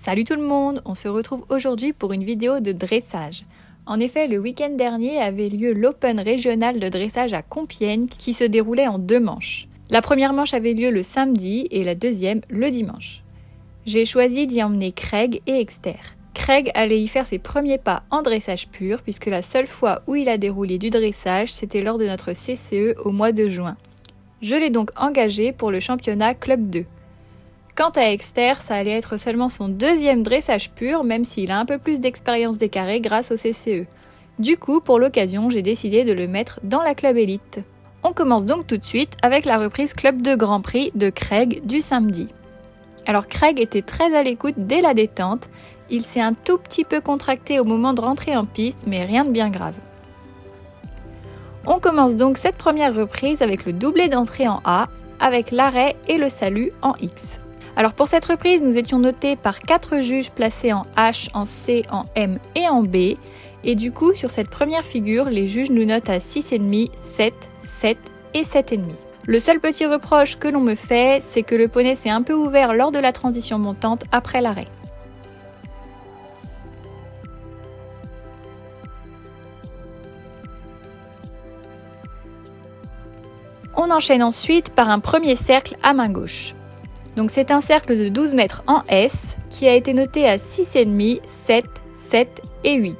Salut tout le monde, on se retrouve aujourd'hui pour une vidéo de dressage. En effet, le week-end dernier avait lieu l'Open régional de dressage à Compiègne qui se déroulait en 2 manches. La première manche avait lieu le samedi et la deuxième le dimanche. J'ai choisi d'y emmener Craig et Exter. Craig allait y faire ses premiers pas en dressage pur puisque la seule fois où il a déroulé du dressage, c'était lors de notre CCE au mois de juin. Je l'ai donc engagé pour le championnat Club 2. Quant à Exter, ça allait être seulement son 2e dressage pur, même s'il a un peu plus d'expérience des carrés grâce au CCE. Du coup, pour l'occasion, j'ai décidé de le mettre dans la Club Élite. On commence donc tout de suite avec la reprise Club 2 Grand Prix de Craig du samedi. Alors Craig était très à l'écoute dès la détente, il s'est un tout petit peu contracté au moment de rentrer en piste, mais rien de bien grave. On commence donc cette première reprise avec le doublé d'entrée en A, avec l'arrêt et le salut en X. Alors pour cette reprise, nous étions notés par 4 juges placés en H, en C, en M et en B. Et du coup, sur cette première figure, les juges nous notent à 6,5, 7, 7 et 7,5. Le seul petit reproche que l'on me fait, c'est que le poney s'est un peu ouvert lors de la transition montante après l'arrêt. On enchaîne ensuite par un premier cercle à main gauche. Donc c'est un cercle de 12 mètres en S qui a été noté à 6,5, 7, 7 et 8.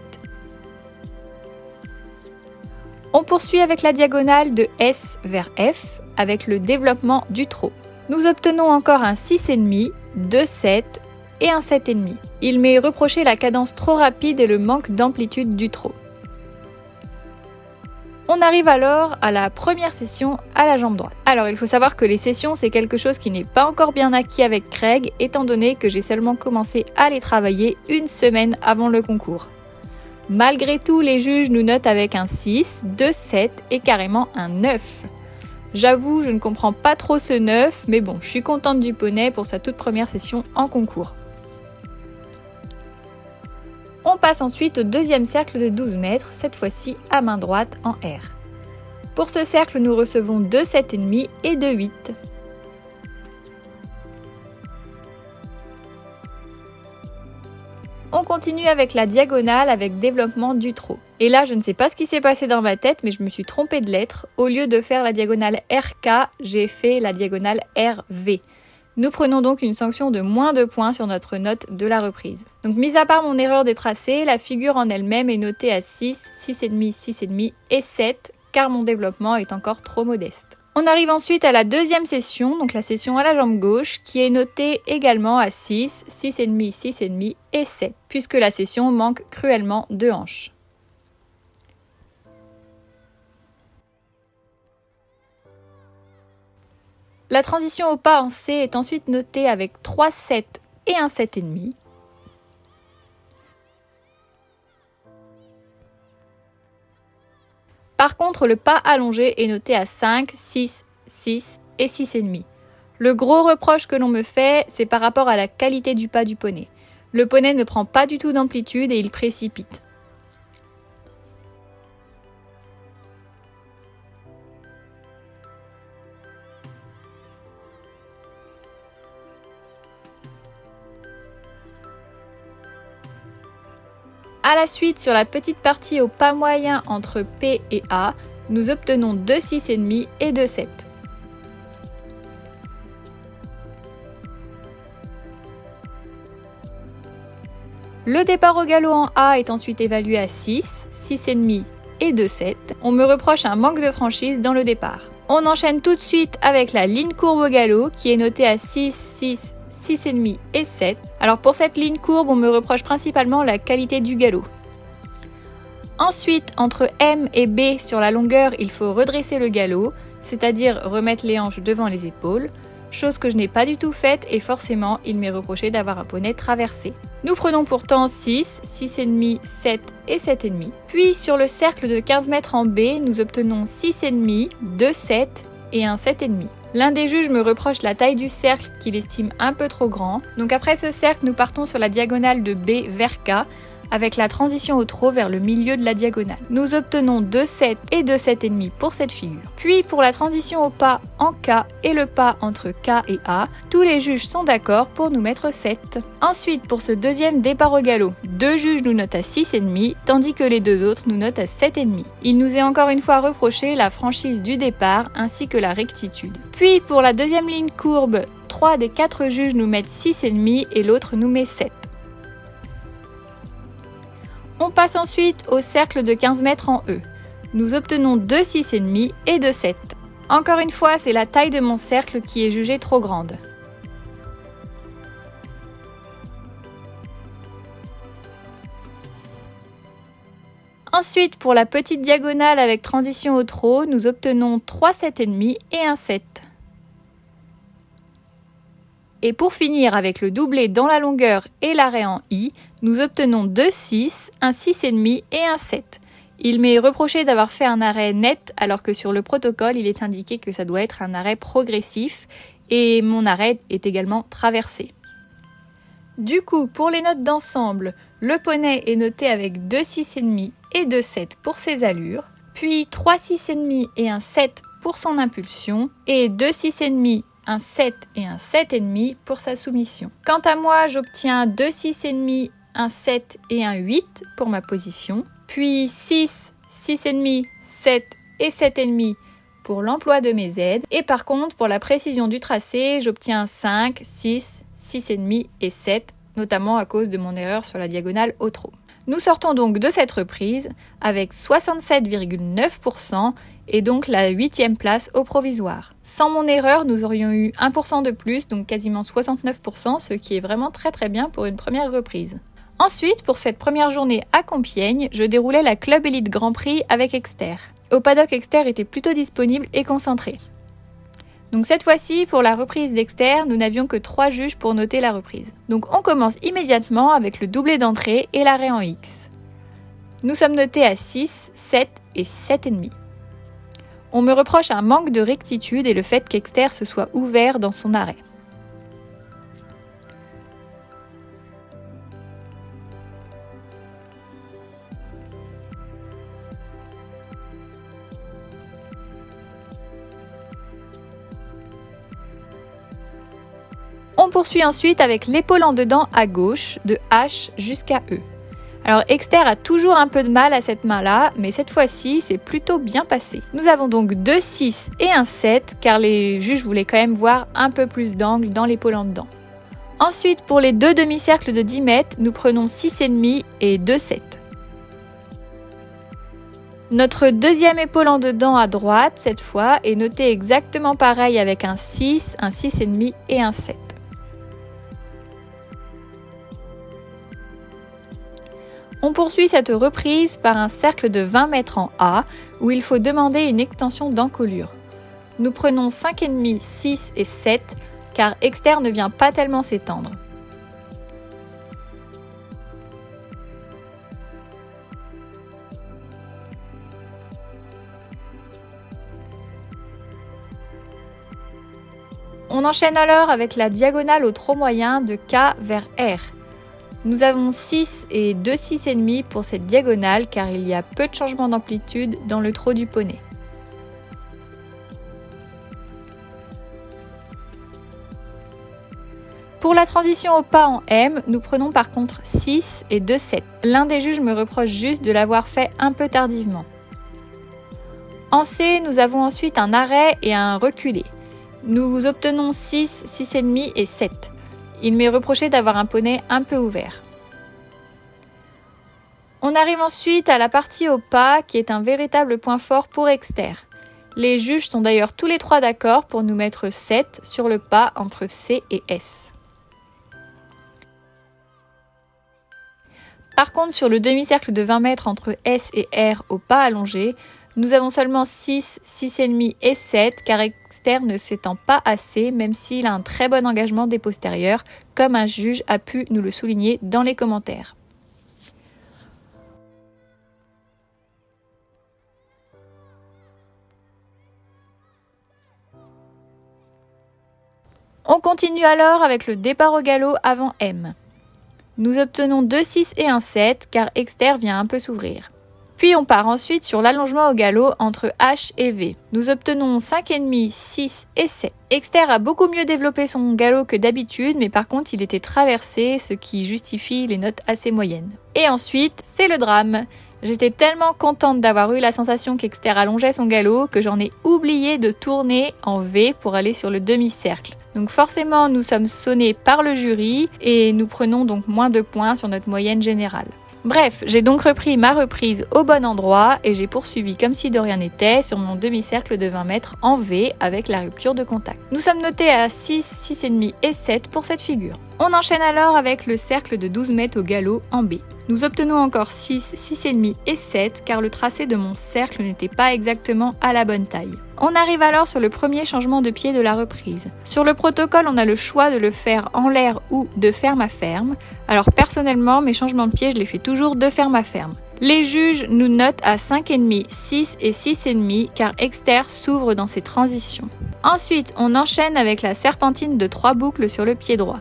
On poursuit avec la diagonale de S vers F avec le développement du trot. Nous obtenons encore un 6,5, 2, 7 et un 7,5. Il m'est reproché la cadence trop rapide et le manque d'amplitude du trot. On arrive alors à la première session à la jambe droite. Alors il faut savoir que les sessions c'est quelque chose qui n'est pas encore bien acquis avec Craig étant donné que j'ai seulement commencé à les travailler une semaine avant le concours. Malgré tout, les juges nous notent avec un 6, 2, 7 et carrément un 9. J'avoue, je ne comprends pas trop ce 9, mais bon, je suis contente du poney pour sa toute première session en concours. On passe ensuite au deuxième cercle de 12 mètres, cette fois-ci à main droite en R. Pour ce cercle, nous recevons 2 7,5 et 2 8. On continue avec la diagonale avec développement du trot. Et là, je ne sais pas ce qui s'est passé dans ma tête, mais je me suis trompée de lettre. Au lieu de faire la diagonale RK, j'ai fait la diagonale RV. Nous prenons donc une sanction de moins 2 points sur notre note de la reprise. Donc mis à part mon erreur des tracés, la figure en elle-même est notée à 6, 6,5, 6,5 et 7 car mon développement est encore trop modeste. On arrive ensuite à la deuxième session, donc la session à la jambe gauche, qui est notée également à 6, 6,5, 6,5 et 7, puisque la session manque cruellement de hanches. La transition au pas en C est ensuite notée avec 3 7 et un 7,5. Par contre, le pas allongé est noté à 5, 6, 6 et 6,5. Le gros reproche que l'on me fait, c'est par rapport à la qualité du pas du poney. Le poney ne prend pas du tout d'amplitude et il précipite. A la suite, sur la petite partie au pas moyen entre P et A, nous obtenons 2 6,5 et 2 7. Le départ au galop en A est ensuite évalué à 6, 6,5 et 2 7. On me reproche un manque de franchise dans le départ. On enchaîne tout de suite avec la ligne courbe au galop qui est notée à 6, 6, 6,5 et 7. Alors pour cette ligne courbe, on me reproche principalement la qualité du galop. Ensuite, entre M et B sur la longueur, il faut redresser le galop, c'est-à-dire remettre les hanches devant les épaules, chose que je n'ai pas du tout faite et forcément, il m'est reproché d'avoir un poney traversé. Nous prenons pourtant 6, 6,5, 7 et 7,5. Puis sur le cercle de 15 mètres en B, nous obtenons 6,5, 2 7 et un 7,5. L'un des juges me reproche la taille du cercle qu'il estime un peu trop grand. Donc après ce cercle, nous partons sur la diagonale de B vers K avec la transition au trot vers le milieu de la diagonale. Nous obtenons 2,7 et 2,7,5 pour cette figure. Puis pour la transition au pas en K et le pas entre K et A, tous les juges sont d'accord pour nous mettre 7. Ensuite, pour ce deuxième départ au galop, 2 juges nous notent à 6,5, tandis que les 2 autres nous notent à 7,5. Il nous est encore une fois reproché la franchise du départ ainsi que la rectitude. Puis pour la deuxième ligne courbe, 3 des 4 juges nous mettent 6,5 et l'autre nous met 7. On passe ensuite au cercle de 15 mètres en E. Nous obtenons 2 6,5 et 2 7. Encore une fois, c'est la taille de mon cercle qui est jugée trop grande. Ensuite, pour la petite diagonale avec transition au trot, nous obtenons 3 7,5 et un 7. Et pour finir avec le doublé dans la longueur et l'arrêt en I, nous obtenons 2 6, un 6,5 et un 7. Il m'est reproché d'avoir fait un arrêt net alors que sur le protocole, il est indiqué que ça doit être un arrêt progressif et mon arrêt est également traversé. Du coup, pour les notes d'ensemble, le poney est noté avec 2 6,5 et 2 7 pour ses allures, puis 3 6,5 et un 7 pour son impulsion et 2 6,5 un 7 et un 7,5 pour sa soumission. Quant à moi, j'obtiens 2 6,5, un 7 et un 8 pour ma position, puis 6, 6,5, 7 et 7,5 pour l'emploi de mes aides. Et par contre, pour la précision du tracé, j'obtiens 5, 6, 6,5 et 7, notamment à cause de mon erreur sur la diagonale au trot. Nous sortons donc de cette reprise avec 67,9% et donc la 8e place au provisoire. Sans mon erreur, nous aurions eu 1% de plus, donc quasiment 69%, ce qui est vraiment très bien pour une première reprise. Ensuite, pour cette première journée à Compiègne, je déroulais la Club Elite Grand Prix avec Exter. Au paddock, Exter était plutôt disponible et concentré. Donc cette fois-ci, pour la reprise d'Exter, nous n'avions que 3 juges pour noter la reprise. Donc on commence immédiatement avec le doublé d'entrée et l'arrêt en X. Nous sommes notés à 6, 7 et 7,5. On me reproche un manque de rectitude et le fait qu'Exter se soit ouvert dans son arrêt. On poursuit ensuite avec l'épaule en dedans à gauche, de H jusqu'à E. Alors Exter a toujours un peu de mal à cette main-là, mais cette fois-ci, c'est plutôt bien passé. Nous avons donc 2 6 et un 7, car les juges voulaient quand même voir un peu plus d'angle dans l'épaule en dedans. Ensuite, pour les 2 demi-cercles de 10 mètres, nous prenons 6,5 et 2 7. Notre deuxième épaule en dedans à droite, cette fois, est notée exactement pareil avec un 6, un 6,5 et un 7. On poursuit cette reprise par un cercle de 20 mètres en A, où il faut demander une extension d'encolure. Nous prenons 5,5, 6 et 7, car Exter ne vient pas tellement s'étendre. On enchaîne alors avec la diagonale au trot moyen de K vers R. Nous avons 6 et 2 6,5 pour cette diagonale car il y a peu de changement d'amplitude dans le trot du poney. Pour la transition au pas en M, nous prenons par contre 6 et 2 7. L'un des juges me reproche juste de l'avoir fait un peu tardivement. En C, nous avons ensuite un arrêt et un reculé. Nous obtenons 6, 6,5 et 7. Il m'est reproché d'avoir un poney un peu ouvert. On arrive ensuite à la partie au pas qui est un véritable point fort pour Exter. Les juges sont d'ailleurs tous les 3 d'accord pour nous mettre 7 sur le pas entre C et S. Par contre, sur le demi-cercle de 20 mètres entre S et R au pas allongé, nous avons seulement 6, 6,5 et 7 car Exter ne s'étend pas assez même s'il a un très bon engagement des postérieurs comme un juge a pu nous le souligner dans les commentaires. On continue alors avec le départ au galop avant M. Nous obtenons 2 6 et un 7 car Exter vient un peu s'ouvrir. Puis on part ensuite sur l'allongement au galop entre H et V. Nous obtenons 5,5, 6 et 7. Exter a beaucoup mieux développé son galop que d'habitude, mais par contre il était traversé, ce qui justifie les notes assez moyennes. Et ensuite, c'est le drame. J'étais tellement contente d'avoir eu la sensation qu'Exter allongeait son galop que j'en ai oublié de tourner en V pour aller sur le demi-cercle. Donc forcément, nous sommes sonnés par le jury et nous prenons donc moins de points sur notre moyenne générale. Bref, j'ai donc repris ma reprise au bon endroit et j'ai poursuivi comme si de rien n'était sur mon demi-cercle de 20 mètres en V avec la rupture de contact. Nous sommes notés à 6, 6,5 et 7 pour cette figure. On enchaîne alors avec le cercle de 12 mètres au galop en B. Nous obtenons encore 6, 6,5 et 7 car le tracé de mon cercle n'était pas exactement à la bonne taille. On arrive alors sur le premier changement de pied de la reprise. Sur le protocole, on a le choix de le faire en l'air ou de ferme à ferme. Alors personnellement, mes changements de pied, je les fais toujours de ferme à ferme. Les juges nous notent à 5,5, 6 et 6,5 car Exter s'ouvre dans ses transitions. Ensuite, on enchaîne avec la serpentine de 3 boucles sur le pied droit.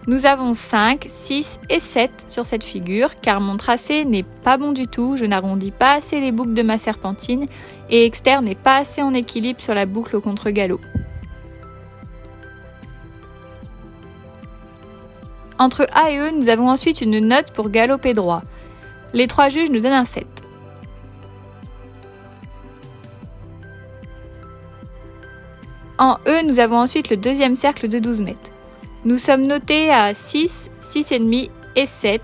Nous avons 5, 6 et 7 sur cette figure car mon tracé n'est pas bon du tout, je n'arrondis pas assez les boucles de ma serpentine et Exter n'est pas assez en équilibre sur la boucle au contre-galop. Entre A et E, nous avons ensuite une note pour galoper droit. Les 3 juges nous donnent un 7. En E, nous avons ensuite le deuxième cercle de 12 mètres. Nous sommes notés à 6, 6,5 et 7,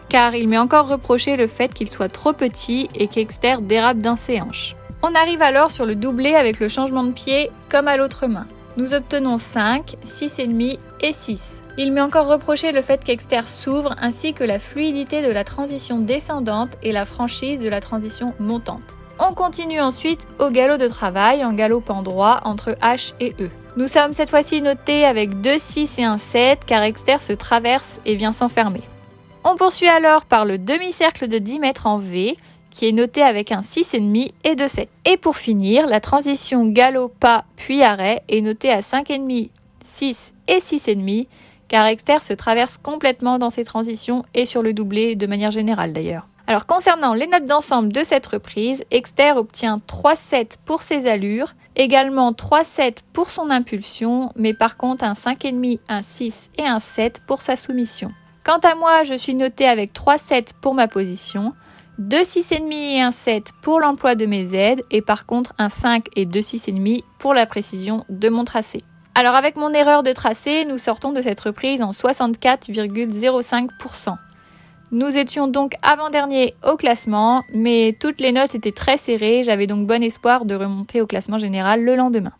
car il m'est encore reproché le fait qu'il soit trop petit et qu'Exter dérape dans ses hanches. On arrive alors sur le doublé avec le changement de pied comme à l'autre main. Nous obtenons 5, 6,5 et 6. Il m'est encore reproché le fait qu'Exter s'ouvre ainsi que la fluidité de la transition descendante et la franchise de la transition montante. On continue ensuite au galop de travail en galopant droit entre H et E. Nous sommes cette fois-ci notés avec 2 6 et un 7 car Exter se traverse et vient s'enfermer. On poursuit alors par le demi-cercle de 10 mètres en V qui est noté avec un 6,5 et 2 7. Et pour finir, la transition galop-pas puis arrêt est notée à 5,5, 6 et 6,5 car Exter se traverse complètement dans ses transitions et sur le doublé de manière générale d'ailleurs. Alors concernant les notes d'ensemble de cette reprise, Exter obtient 3,7 pour ses allures, également 3,7 pour son impulsion, mais par contre un 5,5, un 6 et un 7 pour sa soumission. Quant à moi, je suis notée avec 3,7 pour ma position, 2 6,5 et un 7 pour l'emploi de mes aides, et par contre un 5 et 2 6,5 pour la précision de mon tracé. Alors avec mon erreur de tracé, nous sortons de cette reprise en 64,05%. Nous étions donc avant-dernier au classement, mais toutes les notes étaient très serrées, j'avais donc bon espoir de remonter au classement général le lendemain.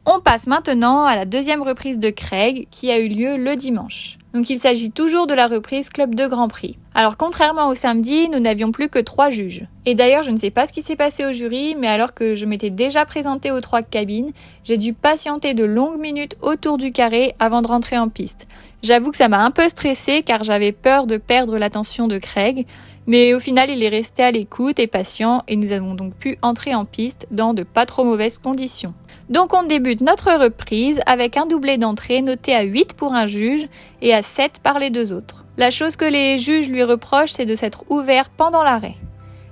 On passe maintenant à la deuxième reprise de Craig qui a eu lieu le dimanche. Donc il s'agit toujours de la reprise Club de Grand Prix. Alors contrairement au samedi, nous n'avions plus que 3 juges. Et d'ailleurs je ne sais pas ce qui s'est passé au jury, mais alors que je m'étais déjà présentée aux 3 cabines, j'ai dû patienter de longues minutes autour du carré avant de rentrer en piste. J'avoue que ça m'a un peu stressée car j'avais peur de perdre l'attention de Craig, mais au final il est resté à l'écoute et patient et nous avons donc pu entrer en piste dans de pas trop mauvaises conditions. Donc on débute notre reprise avec un doublé d'entrée noté à 8 pour un juge et à 7 par les 2 autres. La chose que les juges lui reprochent, c'est de s'être ouvert pendant l'arrêt.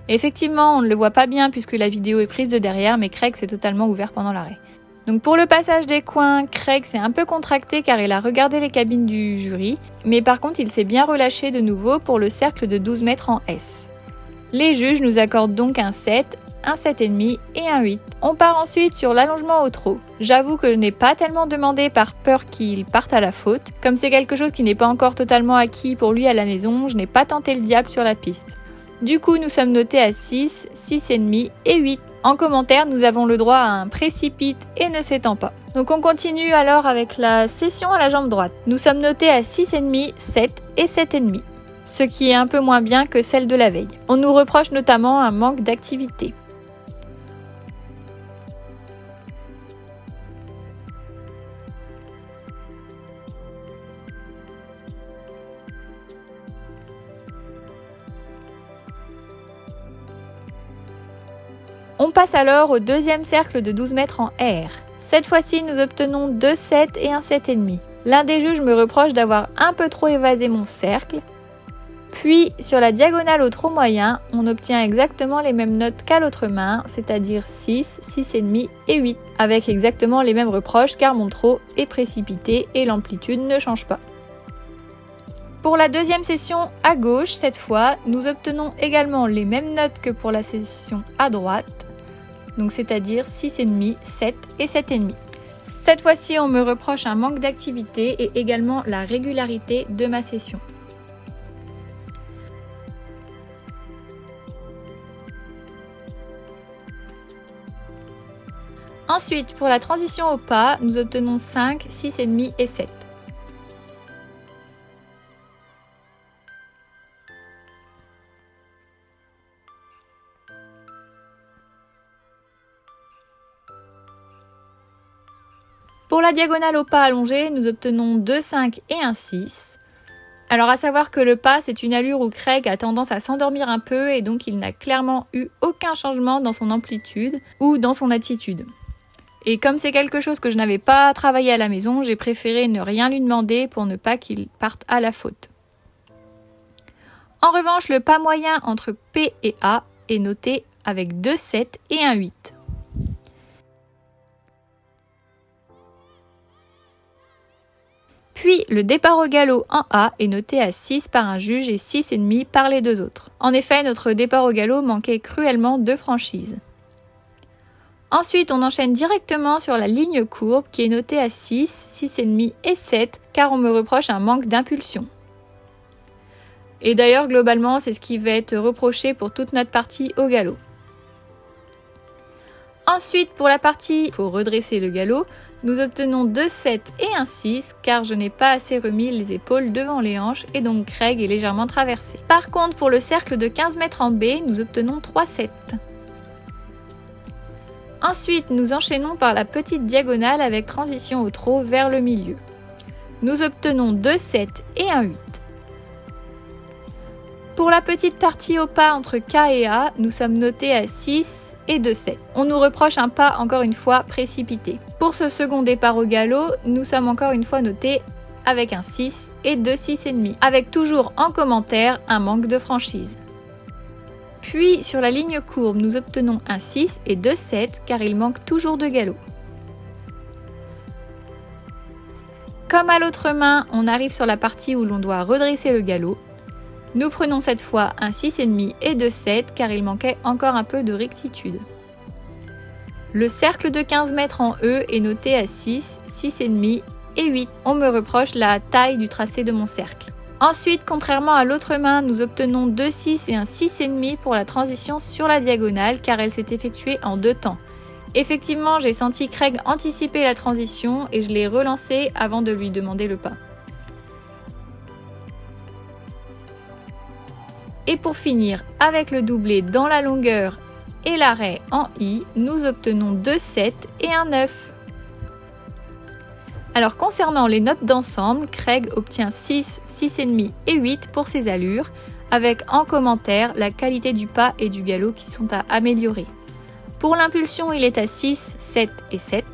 Effectivement, on ne le voit pas bien puisque la vidéo est prise de derrière, mais Craig s'est totalement ouvert pendant l'arrêt. Donc pour le passage des coins, Craig s'est un peu contracté car il a regardé les cabines du jury, mais par contre il s'est bien relâché de nouveau pour le cercle de 12 mètres en S. Les juges nous accordent donc un 7, un 7,5 et un 8. On part ensuite sur l'allongement au trot. J'avoue que je n'ai pas tellement demandé par peur qu'il parte à la faute. Comme c'est quelque chose qui n'est pas encore totalement acquis pour lui à la maison, je n'ai pas tenté le diable sur la piste. Du coup, nous sommes notés à 6, 6,5 et 8. En commentaire, nous avons le droit à un précipite et ne s'étend pas. Donc on continue alors avec la session à la jambe droite. Nous sommes notés à 6,5, 7 et 7,5. Ce qui est un peu moins bien que celle de la veille. On nous reproche notamment un manque d'activité. On passe alors au deuxième cercle de 12 mètres en R. Cette fois-ci, nous obtenons 2 7 et un 7,5. L'un des juges me reproche d'avoir un peu trop évasé mon cercle. Puis sur la diagonale au trot moyen, on obtient exactement les mêmes notes qu'à l'autre main, c'est-à-dire 6, 6,5 et 8, avec exactement les mêmes reproches car mon trot est précipité et l'amplitude ne change pas. Pour la deuxième session à gauche, cette fois, nous obtenons également les mêmes notes que pour la session à droite, donc c'est-à-dire 6,5, 7 et 7,5. Cette fois-ci, on me reproche un manque d'activité et également la régularité de ma session. Ensuite, pour la transition au pas, nous obtenons 5, 6,5 et 7. Pour la diagonale au pas allongé, nous obtenons 2, 5 et un 6. Alors à savoir que le pas, c'est une allure où Craig a tendance à s'endormir un peu et donc il n'a clairement eu aucun changement dans son amplitude ou dans son attitude. Et comme c'est quelque chose que je n'avais pas travaillé à la maison, j'ai préféré ne rien lui demander pour ne pas qu'il parte à la faute. En revanche, le pas moyen entre P et A est noté avec 2, 7 et un 8. Puis, le départ au galop en A est noté à 6 par un juge et 6,5 par les deux autres. En effet, notre départ au galop manquait cruellement de franchise. Ensuite, on enchaîne directement sur la ligne courbe qui est notée à 6, 6,5 et 7 car on me reproche un manque d'impulsion. Et d'ailleurs, globalement, c'est ce qui va être reproché pour toute notre partie au galop. Ensuite, pour la partie « Faut redresser le galop », nous obtenons 2, 7 et un 6 car je n'ai pas assez remis les épaules devant les hanches et donc Craig est légèrement traversé. Par contre, pour le cercle de 15 mètres en B, nous obtenons 3, 7. Ensuite, nous enchaînons par la petite diagonale avec transition au trot vers le milieu. Nous obtenons 2, 7 et un 8. Pour la petite partie au pas entre K et A, nous sommes notés à 6 et 2, 7. On nous reproche un pas encore une fois précipité. Pour ce second départ au galop, nous sommes encore une fois notés avec un 6 et 2, 6,5, avec toujours en commentaire un manque de franchise. Puis sur la ligne courbe, nous obtenons un 6 et 2, 7 car il manque toujours de galop. Comme à l'autre main, on arrive sur la partie où l'on doit redresser le galop. Nous prenons cette fois un 6,5 et 2, 7 car il manquait encore un peu de rectitude. Le cercle de 15 mètres en E est noté à 6, 6,5 et 8. On me reproche la taille du tracé de mon cercle. Ensuite, contrairement à l'autre main, nous obtenons 2, 6 et un 6,5 pour la transition sur la diagonale car elle s'est effectuée en 2 temps. Effectivement, j'ai senti Craig anticiper la transition et je l'ai relancé avant de lui demander le pas. Et pour finir, avec le doublé dans la longueur et l'arrêt en I, nous obtenons 2, 7 et un 9. Alors concernant les notes d'ensemble, Craig obtient 6, 6,5 et 8 pour ses allures, avec en commentaire la qualité du pas et du galop qui sont à améliorer. Pour l'impulsion, il est à 6, 7 et 7.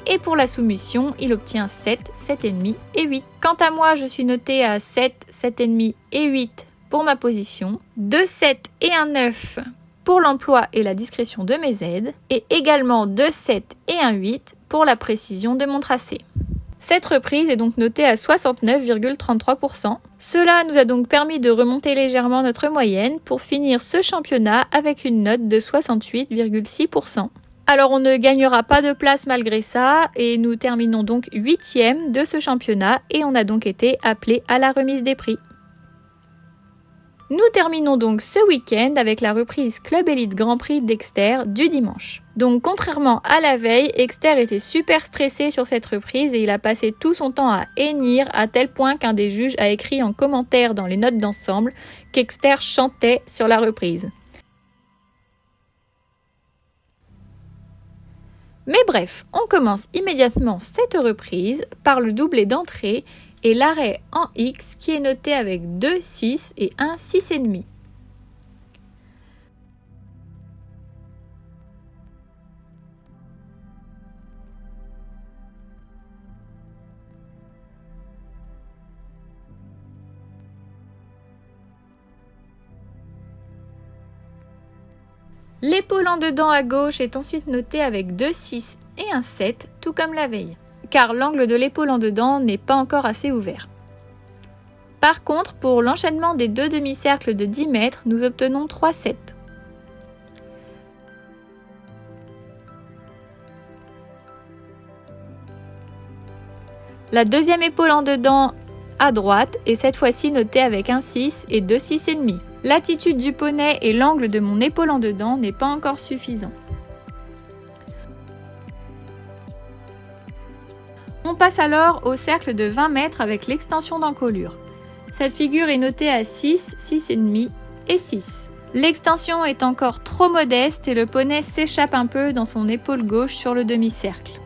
Et pour la soumission, il obtient 7, 7,5 et 8. Quant à moi, je suis notée à 7, 7,5 et 8 pour ma position, 2, 7 et un 9 pour l'emploi et la discrétion de mes aides, et également 2, 7 et un 8 pour la précision de mon tracé. Cette reprise est donc notée à 69,33%. Cela nous a donc permis de remonter légèrement notre moyenne pour finir ce championnat avec une note de 68,6%. Alors on ne gagnera pas de place malgré ça et nous terminons donc 8e de ce championnat et on a donc été appelé à la remise des prix. Nous terminons donc ce week-end avec la reprise Club Elite Grand Prix d'Exter du dimanche. Donc contrairement à la veille, Exter était super stressé sur cette reprise et il a passé tout son temps à hennir à tel point qu'un des juges a écrit en commentaire dans les notes d'ensemble qu'Exter chantait sur la reprise. Mais bref, on commence immédiatement cette reprise par le doublé d'entrée et l'arrêt en X qui est noté avec 2, 6 et un 6,5. L'épaule en dedans à gauche est ensuite notée avec 2 6 et un 7, tout comme la veille, car l'angle de l'épaule en dedans n'est pas encore assez ouvert. Par contre, pour l'enchaînement des 2 demi-cercles de 10 mètres, nous obtenons 3 7. La deuxième épaule en dedans à droite est cette fois-ci notée avec un 6 et 2 6 et demi. L'attitude du poney et l'angle de mon épaule en dedans n'est pas encore suffisant. On passe alors au cercle de 20 mètres avec l'extension d'encolure. Cette figure est notée à 6, 6 et demi et 6. L'extension est encore trop modeste et le poney s'échappe un peu dans son épaule gauche sur le demi-cercle.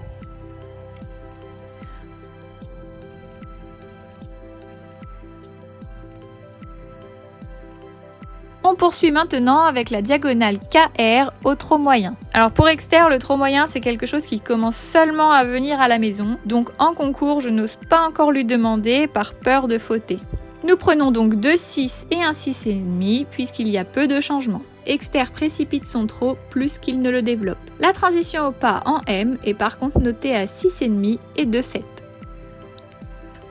On poursuit maintenant avec la diagonale KR au trot moyen. Alors pour Exter, le trot moyen c'est quelque chose qui commence seulement à venir à la maison, donc en concours je n'ose pas encore lui demander par peur de fauter. Nous prenons donc 2 6 et un 6 et demi puisqu'il y a peu de changements. Exter précipite son trot plus qu'il ne le développe. La transition au pas en M est par contre notée à 6 et demi et 2 7.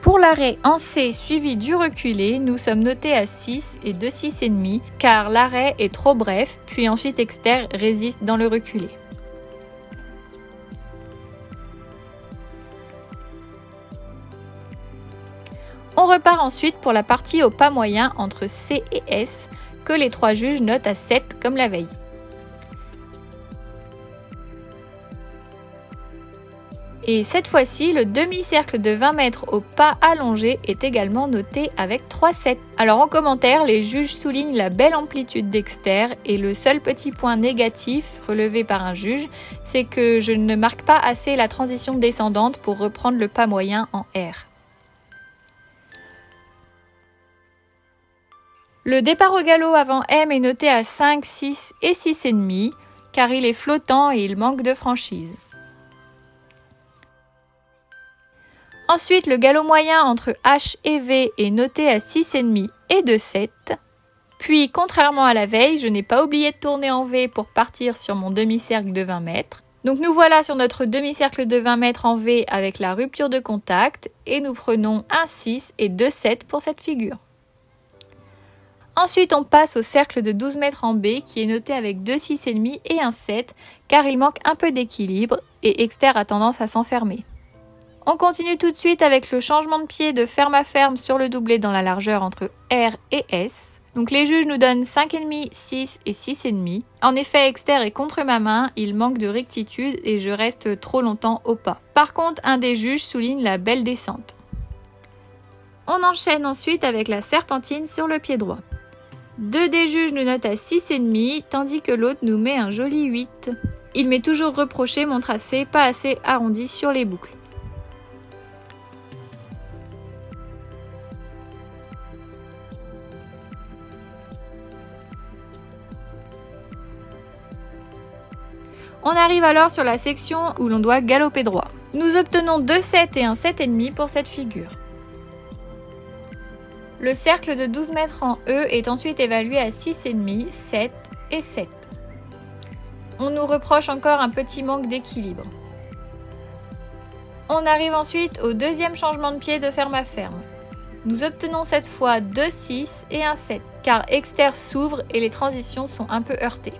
Pour l'arrêt en C suivi du reculé, nous sommes notés à 6 et 2 6 et demi car l'arrêt est trop bref, puis ensuite Exter résiste dans le reculé. On repart ensuite pour la partie au pas moyen entre C et S que les 3 juges notent à 7 comme la veille. Et cette fois-ci, le demi-cercle de 20 mètres au pas allongé est également noté avec 3-7. Alors en commentaire, les juges soulignent la belle amplitude d'Exter et le seul petit point négatif relevé par un juge, c'est que je ne marque pas assez la transition descendante pour reprendre le pas moyen en R. Le départ au galop avant M est noté à 5, 6 et 6,5 car il est flottant et il manque de franchise. Ensuite, le galop moyen entre H et V est noté à 6,5 et 2,7. Puis, contrairement à la veille, je n'ai pas oublié de tourner en V pour partir sur mon demi-cercle de 20 mètres. Donc nous voilà sur notre demi-cercle de 20 mètres en V avec la rupture de contact et nous prenons un 6 et 2,7 pour cette figure. Ensuite, on passe au cercle de 12 mètres en B qui est noté avec 2 6,5 et un 7 car il manque un peu d'équilibre et Exter a tendance à s'enfermer. On continue tout de suite avec le changement de pied de ferme à ferme sur le doublé dans la largeur entre R et S. Donc les juges nous donnent 5,5, 6 et 6,5. En effet, Exter est contre ma main, il manque de rectitude et je reste trop longtemps au pas. Par contre, un des juges souligne la belle descente. On enchaîne ensuite avec la serpentine sur le pied droit. Deux des juges nous notent à 6,5 tandis que l'autre nous met un joli 8. Il m'est toujours reproché mon tracé pas assez arrondi sur les boucles. On arrive alors sur la section où l'on doit galoper droit. Nous obtenons 2 7 et un 7,5 pour cette figure. Le cercle de 12 mètres en E est ensuite évalué à 6,5, 7 et 7. On nous reproche encore un petit manque d'équilibre. On arrive ensuite au deuxième changement de pied de ferme à ferme. Nous obtenons cette fois 2 6 et un 7 car Exter s'ouvre et les transitions sont un peu heurtées.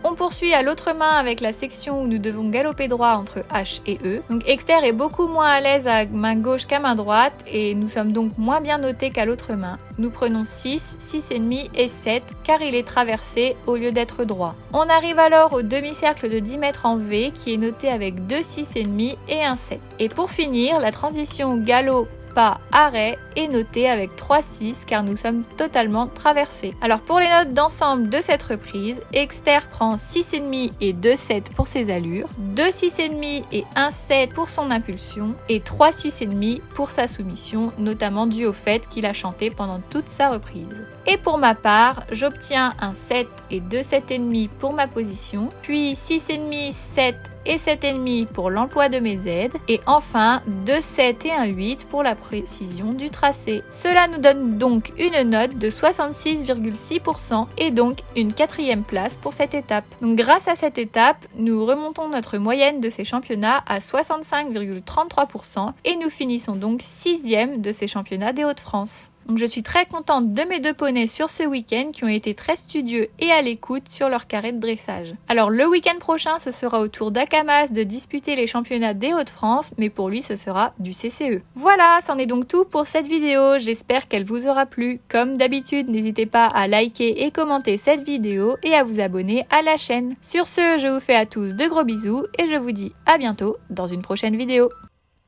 On poursuit à l'autre main avec la section où nous devons galoper droit entre H et E. Donc Exter est beaucoup moins à l'aise à main gauche qu'à main droite et nous sommes donc moins bien notés qu'à l'autre main. Nous prenons 6, 6,5 et 7 car il est traversé au lieu d'être droit. On arrive alors au demi-cercle de 10 mètres en V qui est noté avec 2 6,5 et un 7. Et pour finir, la transition galop pas arrêt est noté avec 3,6 car nous sommes totalement traversés. Alors pour les notes d'ensemble de cette reprise, Exter prend 6,5 et 2,7 pour ses allures, 2 6,5 et 1,7 pour son impulsion et 3 6,5 pour sa soumission, notamment dû au fait qu'il a chanté pendant toute sa reprise. Et pour ma part, j'obtiens un 7 et 2,7,5 pour ma position, puis 6,5, 7 et 7,5 pour l'emploi de mes aides, et enfin 2,7 et 1,8 pour la précision du tracé. Cela nous donne donc une note de 66,6% et donc une 4e place pour cette étape. Donc grâce à cette étape, nous remontons notre moyenne de ces championnats à 65,33% et nous finissons donc 6e de ces championnats des Hauts-de-France. Donc je suis très contente de mes deux poneys sur ce week-end qui ont été très studieux et à l'écoute sur leur carré de dressage. Alors le week-end prochain, ce sera au tour d'Akamas de disputer les championnats des Hauts-de-France, mais pour lui ce sera du CCE. Voilà, c'en est donc tout pour cette vidéo, j'espère qu'elle vous aura plu. Comme d'habitude, n'hésitez pas à liker et commenter cette vidéo et à vous abonner à la chaîne. Sur ce, je vous fais à tous de gros bisous et je vous dis à bientôt dans une prochaine vidéo.